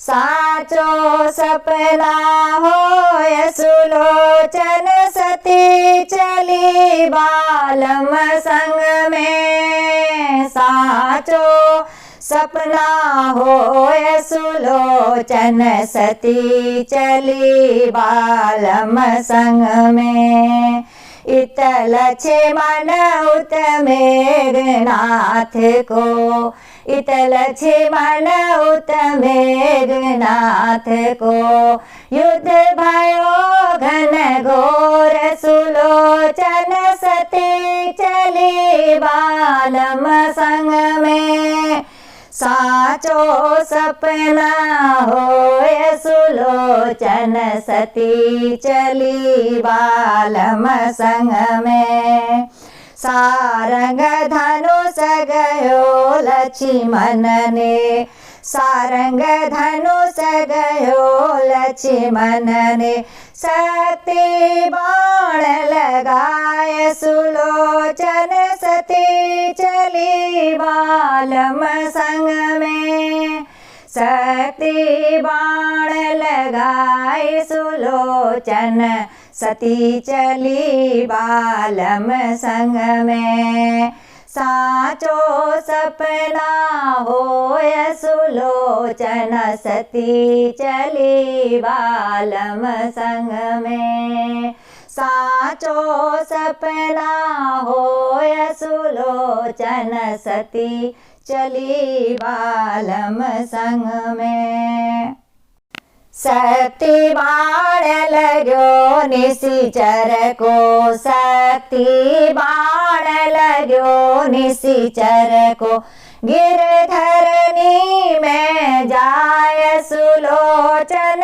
साचो सपना होय सुलोचन सती चली बालम संग में। साचो सपना होय सुलोचन सती चली बालम संग में। इतल छे मन उत मेघनाथ को, इतल छे मन उत मेघनाथ को। युद्ध भयो घन घोर सुलोचन सती चली बालम संग में। साचो सपना होय सुलोचन सती चली बालम संग में। सारंग धनुष गयो लक्ष्मण ने, सारंग धनुष गयो लक्ष्मण ने। शक्ति बाण लगाए सुलोचन सती चली बालम संग में। शक्ति बाण लगाए सुलोचन सती चली बालम संग में। साचो सपना होय सुलोचन सती चली बालम संग में। साचो सपना होय सुलोचन सती चली बालम संग में। शक्ति बाण लगो निशिचर को, शक्ति बाण लगो निशिचर को। गिरधरनी में जाय सुलोचन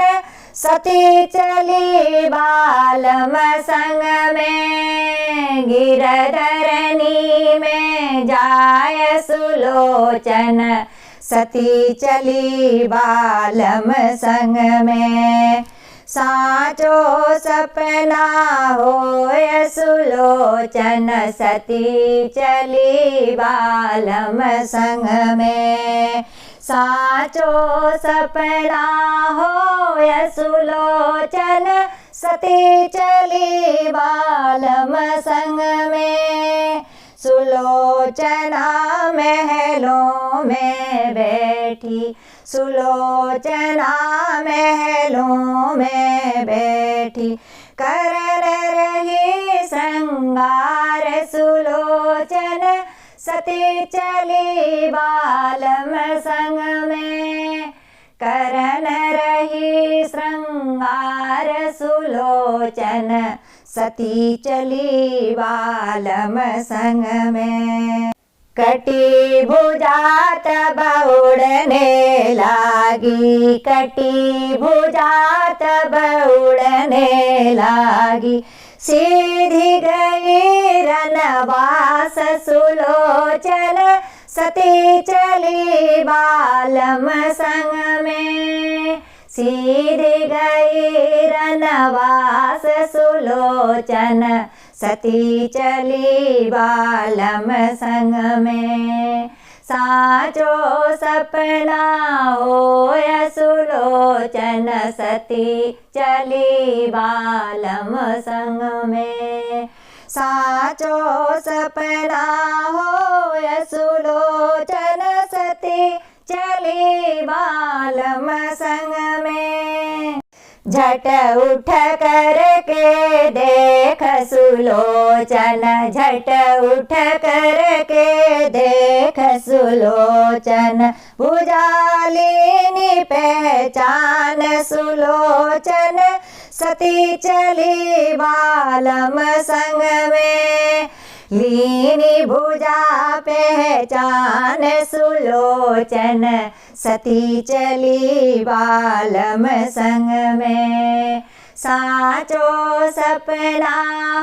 सती चली बालम संग में। गिरधरनी में जाय सुलोचन सती चली बालम संग में। साचो सपना होय सुलोचन सती चली बालम संग में। साचो सपना होय सुलोचन सती चली बालम संग में। सुलोचना महलों में बैठी, सुलोचना महलों में बैठी। करन रही श्रृंगार सुलोचन सती चली बालम संग में। करन रही श्रृंगार सुलोचन सती चली बालम संग में। कटी भुजा तब उड़ने लागी, कटी भुजा तब उड़ने लागी। सीधी गई रनवास सुलोचन सती चली बालम संग में। सीधी गई रनवास सुलोचन सती चली बालम संग में। साचो सपना होय सुलोचन सती चली बालम संग में। साचो सपना होय सुलोचन सती चली बालम संग में। झट उठ कर के देख सुलोचन, झट उठ कर के देख सुलोचन। भुजालिनी पहचान सुलोचन सती चली बालम संग में। लीनी भुजा पहचान सुलोचन सती चली बालम संग में। साचो सपना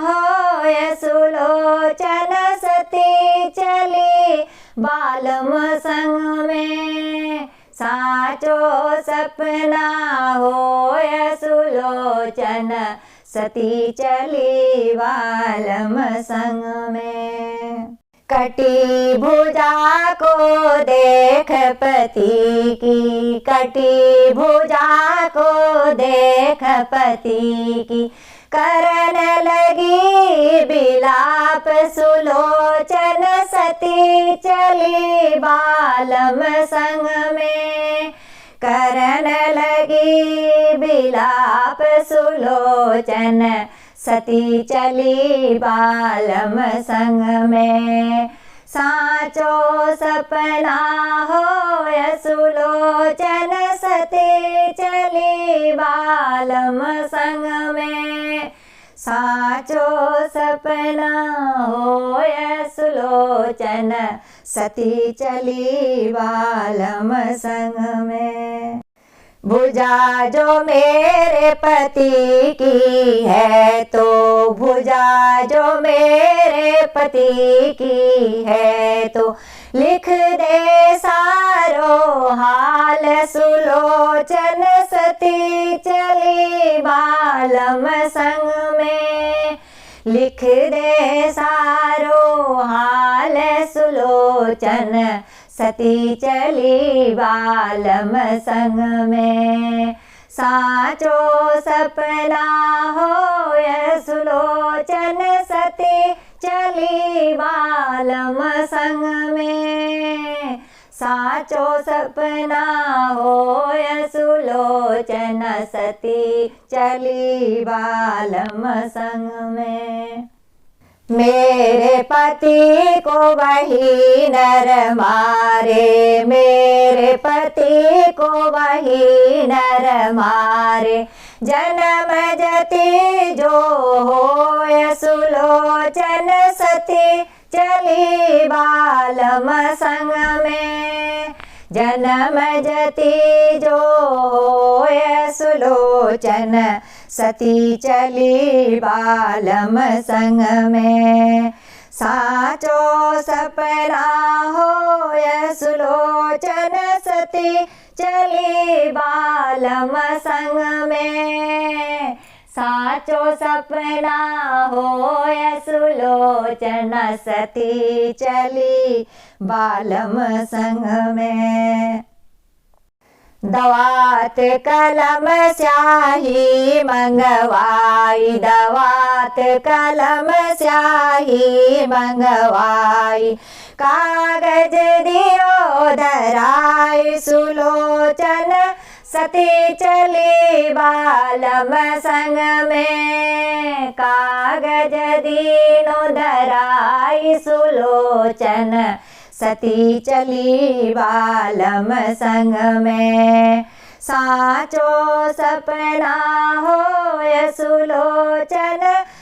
होय सुलोचन सती चली बालम संग में। साचो सपना होय सुलोचन सती चली बालम संग में। कटी भुजा को देख पति की, कटी भुजा को देख पति की, करन लगी बिलाप सुलोचन सती चली बालम संग में। करन लगी बिलाप सुलोचन सती चली बालम संग में। साचो सपना होय सुलोचन सती चली बालम संग में। साचो सपना होय सुलोचन सती चली बालम संग में। भुजा जो मेरे पति की है तो, भुजा जो मेरे पति की है तो, लिख दे सारो हाल सुलोचन सती चली बालम संग में। लिख दे सारो हाल सुलोचन सती चली बालम संग में। साचो सपना होय सुलोचन सती चली बालम संग में। साचो सपना होय सुलोचन सती चली बालम संग में। मेरे पति को वही नर मारे, मेरे पति को वही नर मारे, जन्म जति जो होय सुलोचन सती चली बालम संग में। जन्म जति जो होय सुलोचन सती चली बालम संग में। साचो सपना होय सुलोचन सती चली बालम संग में। साचो सपना होय सुलोचन सती चली बालम संग में। दवात कलम स्याही मंगवाई, दवात कलम स्याही मंगवाई, कागज दियो धराई सुलोचन सती चली बालम संग में। कागज दीनो धराई सुलोचन सती चली बालम संग में। साचो सपना होय सुलोचन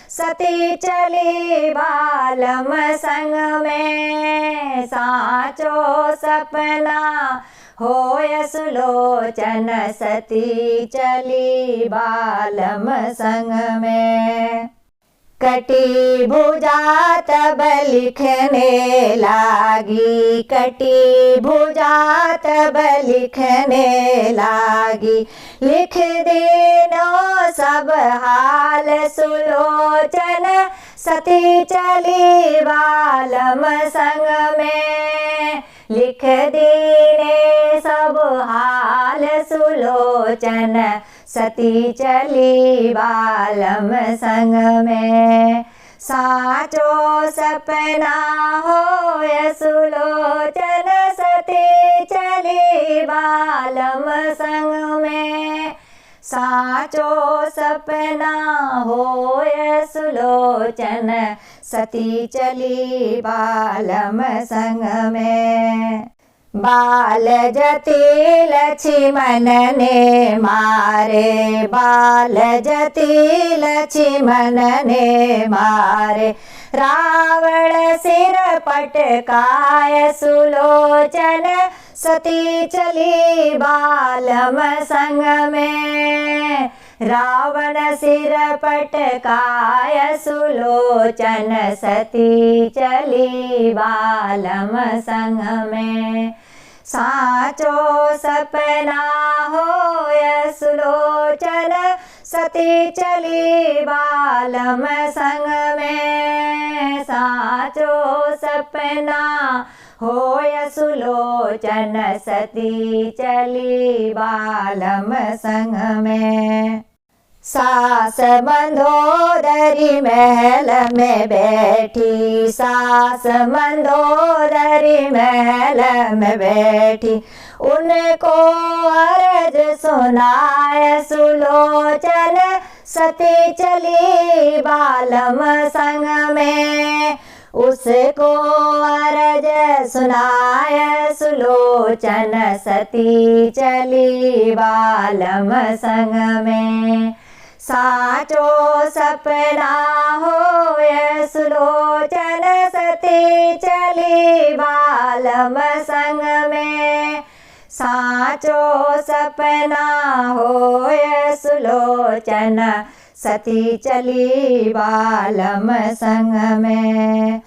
सती चली बालम संग में। साचो सपना होय सुलोचन सती चली बालम संग में। कटी भुजा तब लिखने लागी, कटी भुजा तब लिखने लागी, लिख देनो सब हाल सुलोचन सती चली बालम संग में। लिख दीने सब हाल सुलोचन सती चली बालम संग में। साचो सपना होय सुलोचन सती चली बालम संग में। साचो सपना होय सुलोचन सती चली बालम संग में। बाल जति लक्ष्मण ने मारे, बाल जति लक्ष्मण ने मारे, रावण सिर पटकाय सुलोचन सती चली बालम संग में। रावण सिर पटकाय सुलोचन सती चली बालम संग में। साचो सपना होय सुलोचन सती चली बालम संग में, साचो सपना होय सुलोचन, सती चली बालम संग में। सास मंदोदरी महल में बैठी, सास मंदोदरी महल में बैठी, उनको अर्ज सुनाए सुलोचन, सती चली बालम संग में। उसको अर्ज सुनाए सुलोचन, सती चली बालम संग में। साचो सपना होय सुलोचन, सती चली बालम संग में। साचो सपना होय सुलोचन, सती चली बालम संग में।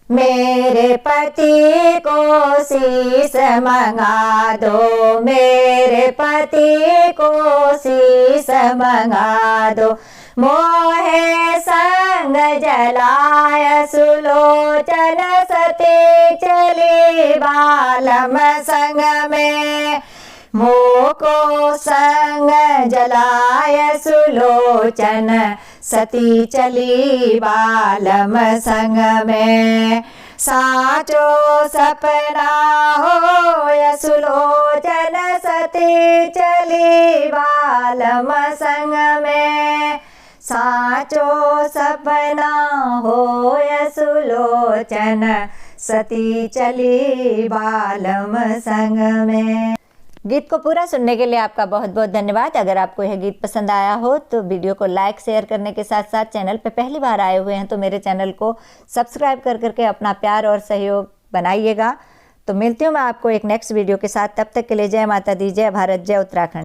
मेरे पति को शीश मंगा दो, मेरे पति को शीश मंगा दो, मोहे संग जलाय सुलोचन, सती चली बालम संग में। मोको संग जलाय सुलोचन, सती चली बालम संग में। साचो सपना होय सुलोचन, सती चली बालम संग में। साचो सपना होय सुलोचन, सती चली बालम संग में। गीत को पूरा सुनने के लिए आपका बहुत बहुत धन्यवाद। अगर आपको यह गीत पसंद आया हो तो वीडियो को लाइक शेयर करने के साथ साथ चैनल पे पहली बार आए हुए हैं तो मेरे चैनल को सब्सक्राइब कर करके अपना प्यार और सहयोग बनाइएगा। तो मिलती हूँ मैं आपको एक नेक्स्ट वीडियो के साथ। तब तक के लिए जय माता दी, जय भारत, जय उत्तराखंड।